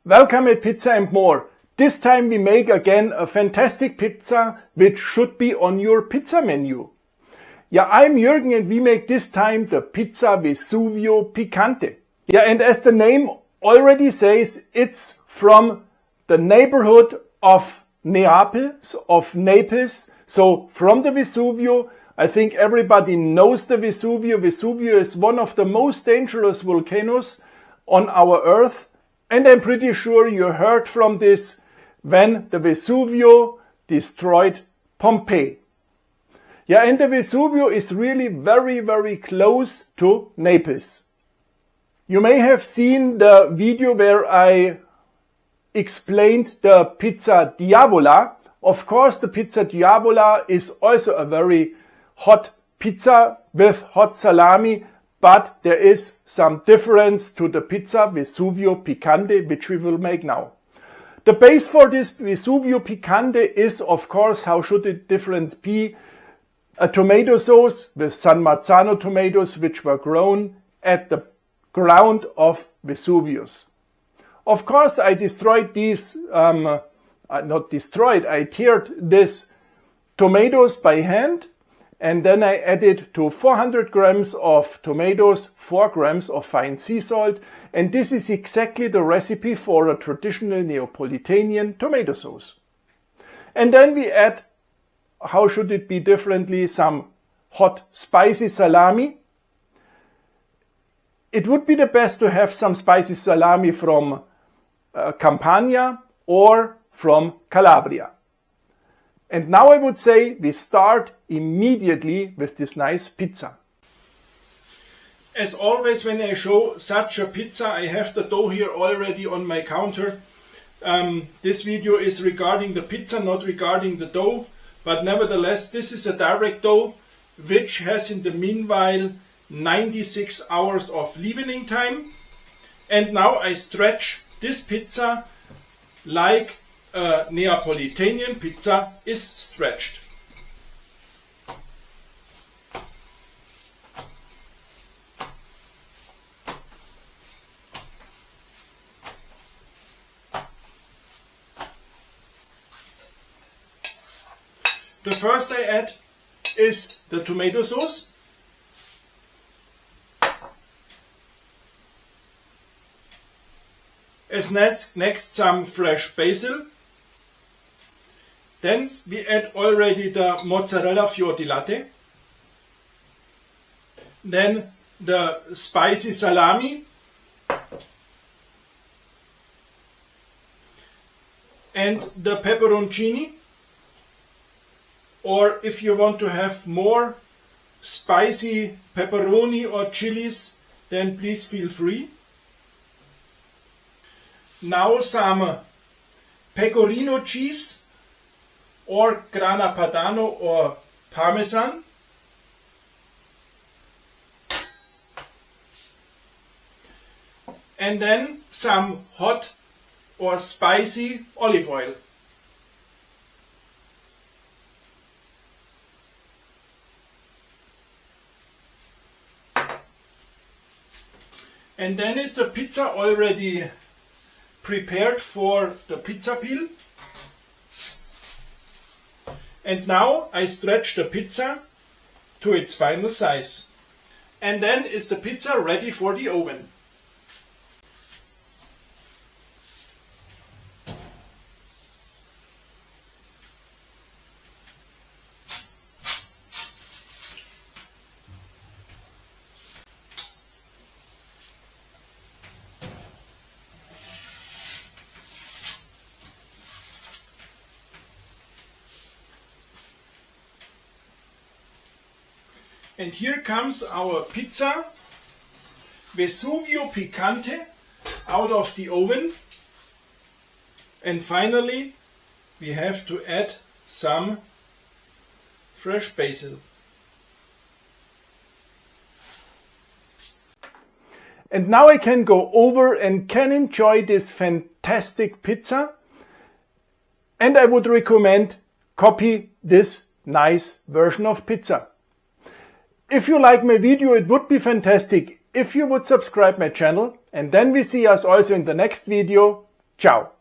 Welcome at Pizza and More. This time we make again a fantastic pizza which should be on your pizza menu. Yeah, I'm Juergen and we make this time the Pizza Vesuvio Piccante. Yeah, and as the name already says, it's from the neighborhood of Naples. So from the Vesuvio, I think everybody knows the Vesuvio. Vesuvio is one of the most dangerous volcanoes on our earth. And I'm pretty sure you heard from this when the Vesuvio destroyed Pompeii. Yeah, and the Vesuvio is really very, very close to Naples. You may have seen the video where I explained the pizza Diavola. Of course, the pizza Diavola is also a very hot pizza with hot salami, but there is some difference to the Pizza Vesuvio Piccante, which we will make now. The base for this Vesuvio Piccante is, of course, how should it different be? A tomato sauce with San Marzano tomatoes, which were grown at the ground of Vesuvius. Of course, I destroyed these, I teared these tomatoes by hand. And then I added to 400 grams of tomatoes, 4 grams of fine sea salt. And this is exactly the recipe for a traditional Neapolitan tomato sauce. And then we add, how should it be differently, some hot spicy salami. It would be the best to have some spicy salami from Campania or from Calabria. And now I would say we start immediately with this nice pizza. As always, when I show such a pizza, I have the dough here already on my counter. This video is regarding the pizza, not regarding the dough. But nevertheless, this is a direct dough which has in the meanwhile 96 hours of leavening time. And now I stretch this pizza like a Neapolitan pizza is stretched. The first I add is the tomato sauce. As next some fresh basil. Then we add already the Mozzarella Fior di Latte. Then the spicy salami. And the Peperoncini. Or if you want to have more spicy pepperoni or chilies, then please feel free. Now some Pecorino cheese. Or Grana Padano or Parmesan. And then some hot or spicy olive oil. And then is the pizza already prepared for the pizza peel. And now I stretch the pizza to its final size. And then is the pizza ready for the oven. And here comes our pizza Vesuvio Piccante out of the oven. And finally we have to add some fresh basil. And now I can go over and can enjoy this fantastic pizza. And I would recommend copy this nice version of pizza. If you like my video, it would be fantastic if you would subscribe my channel, and then we see us also in the next video. Ciao.